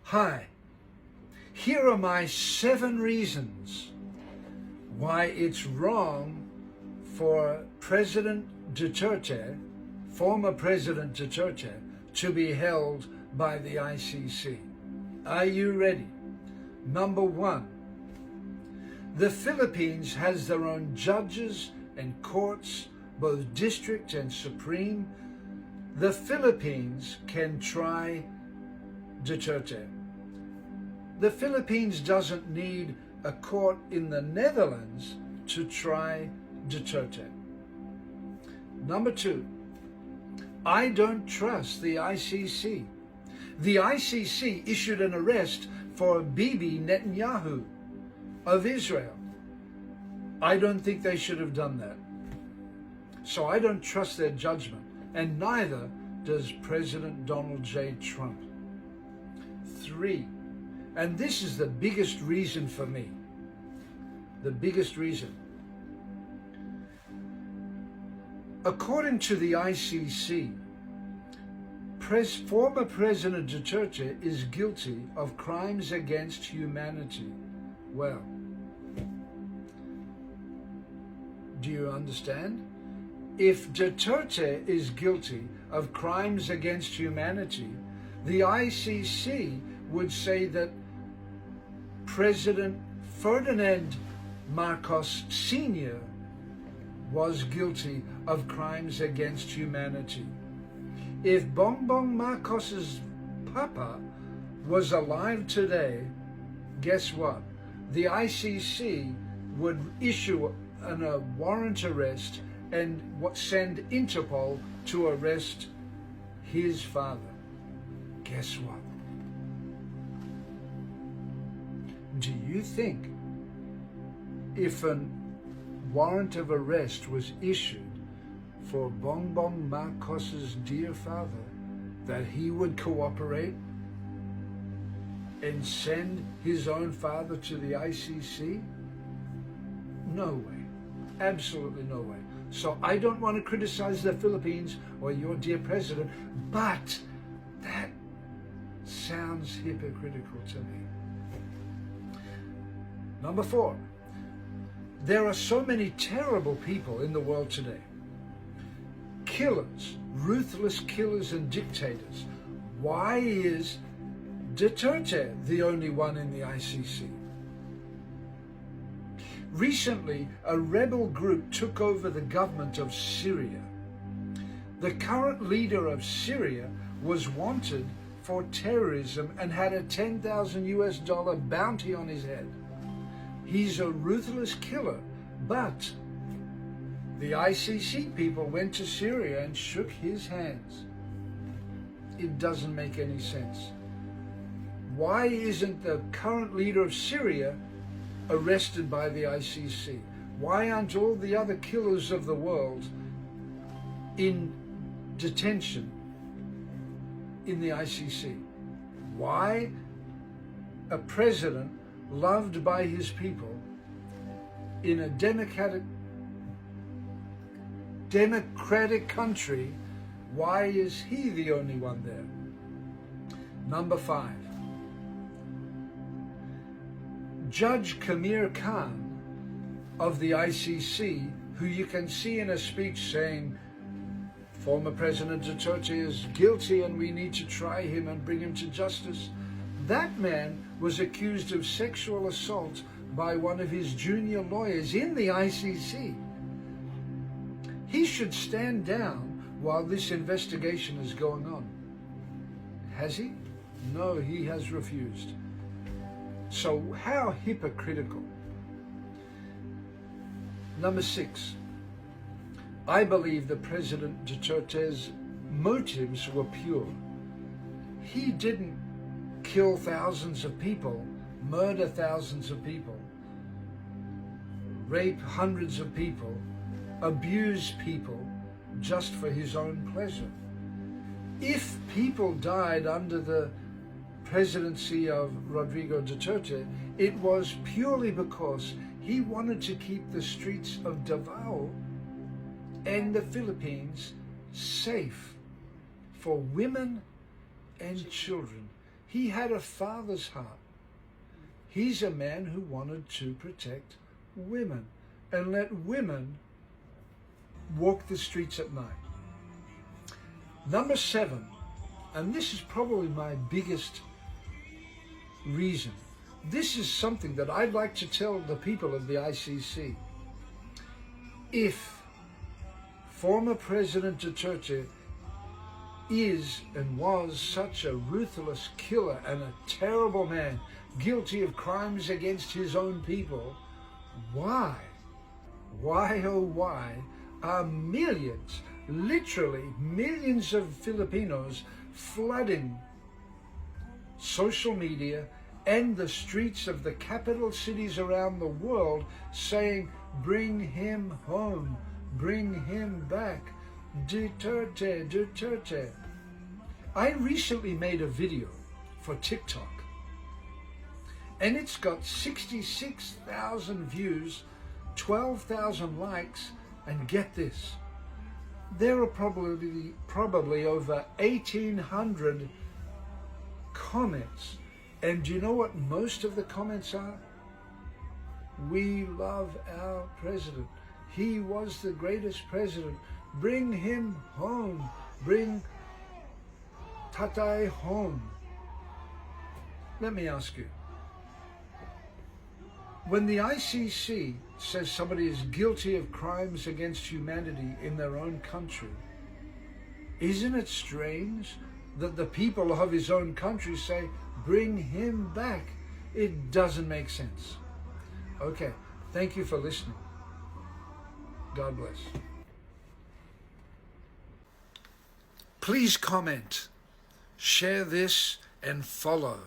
Hi, here are my 7 reasons why it's wrong for President Duterte, former President Duterte, to be held by the ICC. Are you ready? Number 1, the Philippines has their own judges and courts, both district and supreme. The Philippines can try Duterte. The Philippines doesn't need a court in the Netherlands to try Duterte. Number 2, I don't trust the ICC. The ICC issued an arrest for Bibi Netanyahu of Israel. I don't think they should have done that. So I don't trust their judgment, and neither does President Donald J. Trump. 3, and this is the biggest reason for me, the biggest reason. According to the ICC, former President Duterte is guilty of crimes against humanity. Well, do you understand? If Duterte is guilty of crimes against humanity, the ICC would say that President Ferdinand Marcos Sr. was guilty of crimes against humanity. If Bongbong Marcos's papa was alive today, guess what? The ICC would issue a warrant arrest and send Interpol to arrest his father. Guess what? Do you think if a warrant of arrest was issued for Bongbong Marcos's dear father, that he would cooperate and send his own father to the ICC? No way. Absolutely no way. So I don't want to criticize the Philippines or your dear president, but that sounds hypocritical to me. Number 4, there are so many terrible people in the world today. Killers, ruthless killers and dictators. Why is Duterte the only one in the ICC? Recently, a rebel group took over the government of Syria. The current leader of Syria was wanted for terrorism and had a $10,000 bounty on his head. He's a ruthless killer, but the ICC people went to Syria and shook his hands. It doesn't make any sense. Why isn't the current leader of Syria arrested by the ICC? Why aren't all the other killers of the world in detention in the ICC? Why a president loved by his people in a democratic country, why is he the only one there? Number 5, Judge Kamir Khan of the ICC, who you can see in a speech saying former President Duterte is guilty and we need to try him and bring him to justice. That man was accused of sexual assault by one of his junior lawyers in the ICC. He should stand down while this investigation is going on. Has he? No, he has refused. So how hypocritical. Number 6, I believe that President Duterte's motives were pure. He didn't kill thousands of people, murder thousands of people, rape hundreds of people, abuse people just for his own pleasure. If people died under the presidency of Rodrigo Duterte, it was purely because he wanted to keep the streets of Davao and the Philippines safe for women and children. He had a father's heart. He's a man who wanted to protect women and let women walk the streets at night. Number 7, and this is probably my biggest reason. This is something that I'd like to tell the people of the ICC. If former President Duterte is and was such a ruthless killer and a terrible man, guilty of crimes against his own people, why oh why are millions, literally millions of Filipinos flooding social media and the streets of the capital cities around the world saying, bring him home, bring him back, Duterte, Duterte. I recently made a video for TikTok and it's got 66,000 views, 12,000 likes, and get this, there are probably over 1,800 comments. And do you know what most of the comments are? We love our president. He was the greatest president. Bring him home. Bring Tatay home. Let me ask you, when the ICC says somebody is guilty of crimes against humanity in their own country, isn't it strange that the people of his own country say, bring him back? It doesn't make sense. Okay, thank you for listening. God bless. Please comment, share this, and follow.